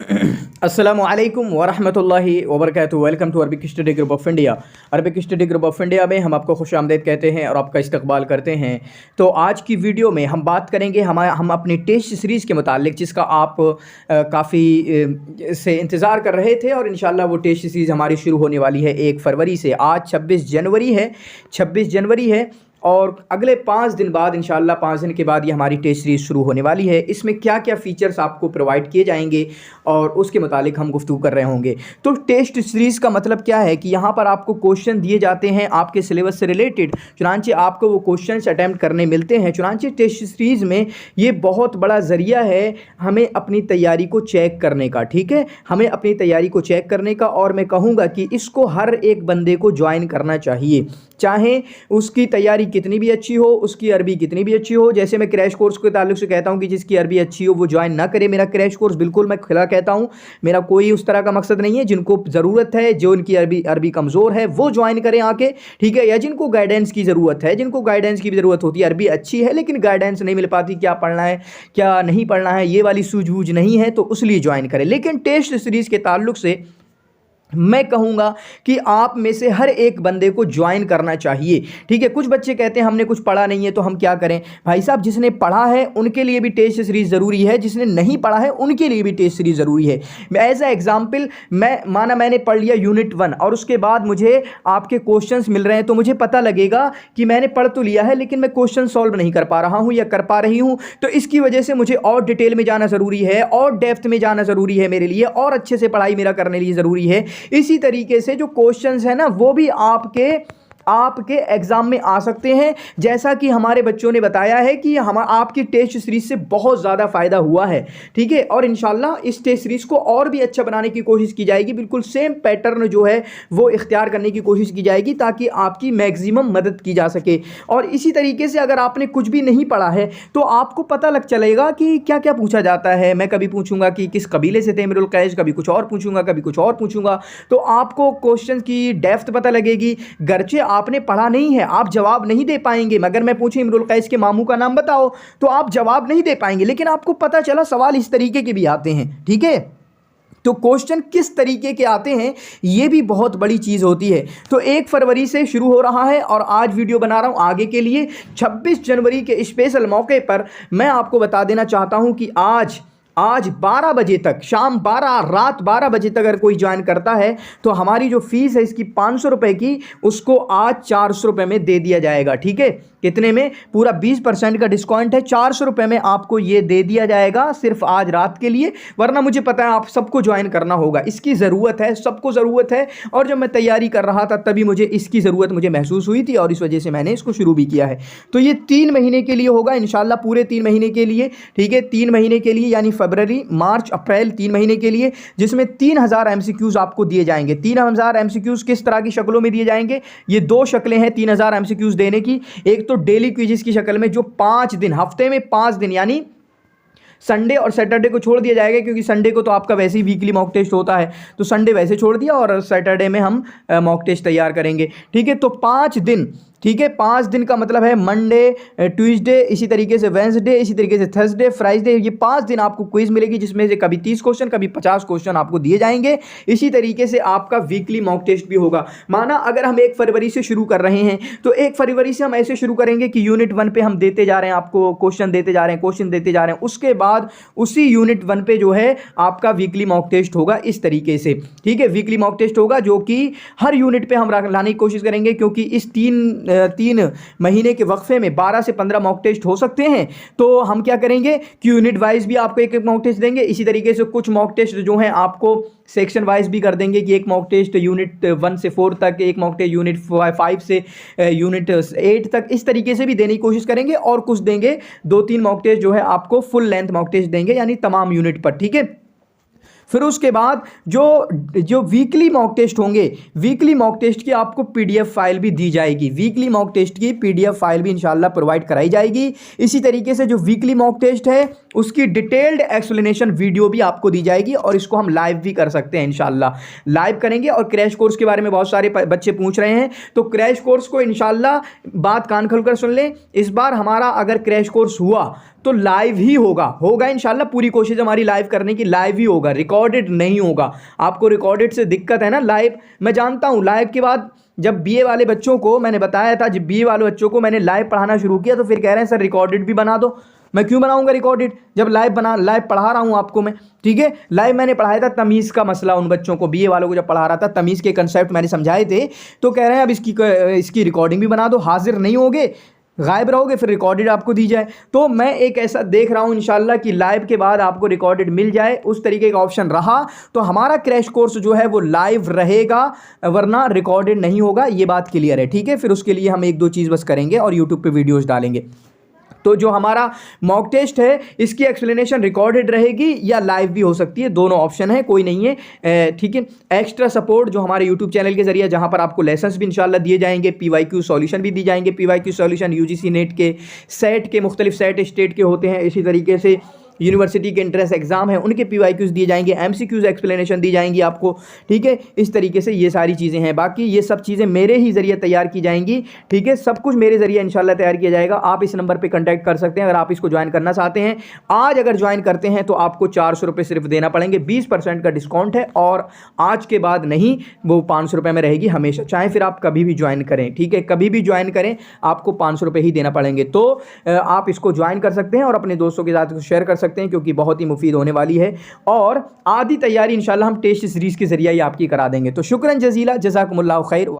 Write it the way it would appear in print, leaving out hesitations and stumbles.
अस्सलामु अलैकुम वरहमतुल्लाहि वबरकातुहू। Welcome to Arabic study group of India. Arabic study group of India में हम आपको खुशामदीद कहते हैं और आपका इस्तकबाल करते हैं। तो आज की वीडियो में हम बात करेंगे हम अपनी टेस्ट सीरीज़ के मुतालिक, जिसका आप काफ़ी से इंतज़ार कर रहे थे और इंशाल्लाह वो टेस्ट सीरीज़ हमारी शुरू होने वाली है 1 फरवरी से। आज 26 जनवरी है और अगले 5 दिन बाद इंशाल्लाह 5 दिन के बाद ये हमारी टेस्ट सीरीज़ शुरू होने वाली है। इसमें क्या क्या फ़ीचर्स आपको प्रोवाइड किए जाएंगे और उसके मुतालिक हम गुफ्तगू कर रहे होंगे। तो टेस्ट सीरीज़ का मतलब क्या है कि यहाँ पर आपको क्वेश्चन दिए जाते हैं आपके सिलेबस से रिलेटेड, चुनांचे आपको वो क्वेश्चन अटैम्प्ट करने मिलते हैं। चुनांचे टेस्ट सीरीज़ में ये बहुत बड़ा ज़रिया है हमें अपनी तैयारी को चेक करने का, ठीक है, हमें अपनी तैयारी को चेक करने का। और मैं कहूँगा कि इसको हर एक बंदे को ज्वाइन करना चाहिए, चाहे उसकी तैयारी कितनी भी अच्छी हो, उसकी अरबी कितनी भी अच्छी हो। जैसे मैं क्रैश कोर्स के ताल्लुक से कहता हूं कि जिसकी अरबी अच्छी हो वो ज्वाइन ना करे मेरा क्रैश कोर्स, बिल्कुल मैं खुला कहता हूं। मेरा कोई उस तरह का मकसद नहीं है। जिनको ज़रूरत है, जो इनकी अरबी कमज़ोर है, वो ज्वाइन करें आके, ठीक है। या जिनको गाइडेंस की ज़रूरत है, जिनको गाइडेंस की भी ज़रूरत होती है, अरबी अच्छी है लेकिन गाइडेंस नहीं मिल पाती, क्या पढ़ना है क्या नहीं पढ़ना है, ये वाली सूझबूझ नहीं है, तो इसलिए ज्वाइन करें। लेकिन टेस्ट सीरीज़ के ताल्लुक से मैं कहूँगा कि आप में से हर एक बंदे को ज्वाइन करना चाहिए, ठीक है। कुछ बच्चे कहते हैं हमने कुछ पढ़ा नहीं है तो हम क्या करें। भाई साहब, जिसने पढ़ा है उनके लिए भी टेस्ट सीरीज़ ज़रूरी है, जिसने नहीं पढ़ा है उनके लिए भी टेस्ट सीरीज़ ज़रूरी है। एज ए एग्जाम्पल, मैंने पढ़ लिया यूनिट 1 और उसके बाद मुझे आपके क्वेश्चंस मिल रहे हैं, तो मुझे पता लगेगा कि मैंने पढ़ तो लिया है लेकिन मैं क्वेश्चन सॉल्व नहीं कर पा रहा हूँ या कर पा रही हूँ। तो इसकी वजह से मुझे और डिटेल में जाना ज़रूरी है, और डेप्थ में जाना ज़रूरी है मेरे लिए, और अच्छे से पढ़ाई मेरा करने लिए ज़रूरी है। इसी तरीके से जो क्वेश्चंस है ना, वो भी आपके एग्जाम में आ सकते हैं। जैसा कि हमारे बच्चों ने बताया है कि आपकी टेस्ट सीरीज से बहुत ज़्यादा फ़ायदा हुआ है, ठीक है। और इंशाल्लाह इस टेस्ट सीरीज़ को और भी अच्छा बनाने की कोशिश की जाएगी, बिल्कुल सेम पैटर्न जो है वो इख्तियार करने की कोशिश की जाएगी ताकि आपकी मैक्सिमम मदद की जा सके। और इसी तरीके से अगर आपने कुछ भी नहीं पढ़ा है तो आपको पता लग चलेगा कि क्या क्या पूछा जाता है। मैं कभी पूछूंगा कि किस कबीले से थे इमरुल कैस, कभी कुछ और पूछूंगा, कभी कुछ और पूछूंगा, तो आपको क्वेश्चन की डेप्थ पता लगेगी। गर्चे आपने पढ़ा नहीं है, आप जवाब नहीं दे पाएंगे। मगर मैं पूछूं इमरुल कैस के मामू का नाम बताओ, तो आप जवाब नहीं दे पाएंगे, लेकिन आपको पता चला सवाल इस तरीके के भी आते हैं, ठीक है। तो क्वेश्चन किस तरीके के आते हैं ये भी बहुत बड़ी चीज़ होती है। तो 1 फरवरी से शुरू हो रहा है और आज वीडियो बना रहा हूं आगे के लिए। 26 जनवरी के स्पेशल मौके पर मैं आपको बता देना चाहता हूं कि आज 12 बजे तक, रात 12 बजे तक अगर कोई ज्वाइन करता है तो हमारी जो फीस है इसकी 500 रुपये की, उसको आज 400 रुपये में दे दिया जाएगा, ठीक है। कितने में? पूरा 20% का डिस्काउंट है, 400 रुपये में आपको ये दे दिया जाएगा सिर्फ आज रात के लिए। वरना मुझे पता है आप सबको ज्वाइन करना होगा, इसकी ज़रूरत है, सबको ज़रूरत है। और जब मैं तैयारी कर रहा था तभी मुझे इसकी ज़रूरत महसूस हुई थी और इस वजह से मैंने इसको शुरू भी किया है। तो ये 3 महीने के लिए होगा इंशाल्लाह, पूरे 3 महीने के लिए, ठीक है। 3 महीने के लिए यानी फरवरी, मार्च, अप्रैल, 3 महीने के लिए, जिसमें 3000 MCQs आपको दिए जाएंगे। 3000 MCQs किस तरह की शक्लों में दिए जाएंगे? ये 2 शक्लें हैं 3000 MCQs देने की। एक तो डेली क्विज़ की शक्ल में, जो 5 दिन, हफ्ते में 5 दिन, यानी संडे और सैटरडे को छोड़ दिया जाएगा, क्योंकि संडे को तो आपका वैसे ही वीकली मॉक टेस्ट होता है, तो संडे वैसे छोड़ दिया और सैटरडे में हम मॉक टेस्ट तैयार करेंगे, ठीक है। तो 5 दिन, ठीक है। 5 दिन का मतलब है मंडे, ट्यूसडे, इसी तरीके से वेंसडे, इसी तरीके से थर्सडे, फ्राइडे, ये 5 दिन आपको क्विज मिलेगी, जिसमें से कभी 30 क्वेश्चन, कभी 50 क्वेश्चन आपको दिए जाएंगे। इसी तरीके से आपका वीकली मॉक टेस्ट भी होगा। माना अगर हम 1 फरवरी से शुरू कर रहे हैं तो 1 फरवरी से हम ऐसे शुरू करेंगे कि यूनिट 1 पे हम देते जा रहे हैं, आपको क्वेश्चन देते जा रहे हैं। उसके बाद उसी यूनिट 1 पे जो है आपका वीकली मॉक टेस्ट होगा, इस तरीके से, ठीक है। वीकली मॉक टेस्ट होगा जो कि हर यूनिट पे हम लाने की कोशिश करेंगे, क्योंकि इस 3 महीने के वक्फे में 12 से 15 मॉक टेस्ट हो सकते हैं। तो हम क्या करेंगे कि यूनिट वाइज भी आपको एक मॉक टेस्ट देंगे। इसी तरीके से कुछ मॉक टेस्ट जो हैं आपको सेक्शन वाइज भी कर देंगे कि एक मॉक टेस्ट यूनिट 1 से 4 तक, एक मॉक टेस्ट यूनिट 5 से यूनिट 8 तक, इस तरीके से भी देने की कोशिश करेंगे। और कुछ देंगे 2-3 मॉक टेस्ट जो है आपको फुल लेंथ मॉक टेस्ट देंगे, यानी तमाम यूनिट पर, ठीक है। फिर उसके बाद जो वीकली मॉक टेस्ट होंगे, वीकली मॉक टेस्ट की आपको पीडीएफ फाइल भी दी जाएगी। वीकली मॉक टेस्ट की पीडीएफ फाइल भी इंशाल्लाह प्रोवाइड कराई जाएगी। इसी तरीके से जो वीकली मॉक टेस्ट है उसकी डिटेल्ड एक्सप्लेनेशन वीडियो भी आपको दी जाएगी और इसको हम लाइव भी कर सकते हैं, इंशाल्लाह लाइव करेंगे। और क्रैश कोर्स के बारे में बहुत सारे बच्चे पूछ रहे हैं, तो क्रैश कोर्स को इंशाल्लाह बात कान खोलकर सुन लें। इस बार हमारा अगर क्रैश कोर्स हुआ तो लाइव ही होगा इंशाल्लाह। पूरी कोशिश हमारी लाइव करने की, लाइव ही होगा, रिकॉर्डेड नहीं होगा। आपको रिकॉर्डेड से दिक्कत है ना, लाइव मैं जानता हूँ। लाइव के बाद जब बीए वाले बच्चों को मैंने बताया था, जब बीए वाले बच्चों को मैंने लाइव पढ़ाना शुरू किया तो फिर कह रहे हैं सर रिकॉर्डेड भी बना दो। मैं क्यों बनाऊंगा रिकॉर्डेड जब लाइव पढ़ा रहा हूं आपको मैं, ठीक है। लाइव मैंने पढ़ाया था तमीज़ का मसला, उन बच्चों को, बीए वालों को जब पढ़ा रहा था तमीज़ के कंसेप्ट मैंने समझाए थे, तो कह रहे हैं अब इसकी रिकॉर्डिंग भी बना दो। हाजिर नहीं होगे, गायब रहोगे, फिर रिकॉर्डेड आपको दी जाए। तो मैं एक ऐसा देख रहा हूं इंशाल्लाह कि लाइव के बाद आपको रिकॉर्डेड मिल जाए, उस तरीके का ऑप्शन रहा तो हमारा क्रैश कोर्स जो है वो लाइव रहेगा, वरना रिकॉर्डेड नहीं होगा। ये बात क्लियर है, ठीक है। फिर उसके लिए हम एक दो चीज़ बस करेंगे और यूट्यूब पे वीडियोस डालेंगे। तो जो हमारा मॉक टेस्ट है इसकी एक्सप्लेनेशन रिकॉर्डेड रहेगी या लाइव भी हो सकती है, दोनों ऑप्शन है, कोई नहीं है, ठीक है। एक्स्ट्रा सपोर्ट जो हमारे यूट्यूब चैनल के जरिए, जहां पर आपको लेसन्स भी इंशाल्लाह दिए जाएंगे, पीवाईक्यू सॉल्यूशन भी दी जाएंगे। पीवाईक्यू सॉल्यूशन यूजीसी नेट के, सेट के, मुख्तलिफ सेट स्टेट के होते हैं, इसी तरीके से यूनिवर्सिटी के एंट्रेंस एग्जाम है उनके पीवाईक्यूज दिए जाएंगे, एमसीक्यूज एक्सप्लेनेशन दी जाएंगी आपको, ठीक है। इस तरीके से ये सारी चीज़ें हैं। बाकी ये सब चीज़ें मेरे ही ज़रिए तैयार की जाएंगी, ठीक है। सब कुछ मेरे ज़रिए इंशाल्लाह तैयार किया जाएगा। आप इस नंबर पे कांटेक्ट कर सकते हैं अगर आप इसको ज्वाइन करना चाहते हैं। आज अगर ज्वाइन करते हैं तो आपको 400 रुपये सिर्फ देना पड़ेंगे, 20% का डिस्काउंट है, और आज के बाद नहीं, वो 500 रुपये में रहेगी हमेशा, चाहे फिर आप कभी भी ज्वाइन करें, ठीक है। कभी भी ज्वाइन करें आपको 500 रुपये ही देना पड़ेंगे। तो आप इसको ज्वाइन कर सकते हैं और अपने दोस्तों के साथ शेयर कर सकते हैं, क्योंकि बहुत ही मुफीद होने वाली है। और आधी तैयारी इंशाल्लाह हम टेस्ट सीरीज के जरिए ही आपकी करा देंगे। तो शुक्रन जजीला, जज़ाकुमुल्लाह खैर।